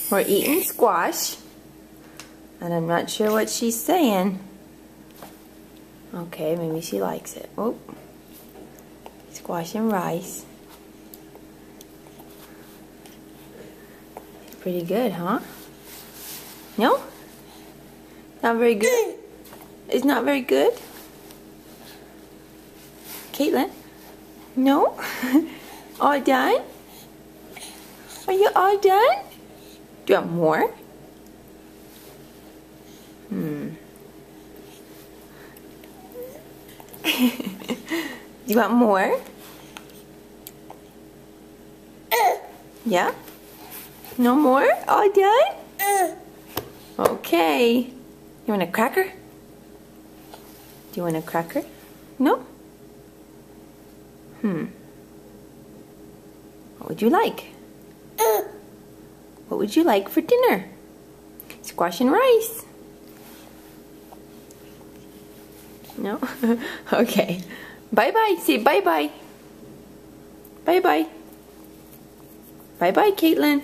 We're eating squash. And I'm not sure what she's saying. Okay, maybe she likes it. Oh, squash and rice. Pretty good, huh? No? Not very good? It's not very good? Caitlin? No? All done? Are you all done? Do you want more? You want more? Yeah? No more? All done? Okay. You want a cracker? Do you want a cracker? No? What would you like? What would you like for dinner? Squash and rice. No? Okay. Bye-bye. Say bye-bye. Bye-bye. Bye-bye, Caitlin.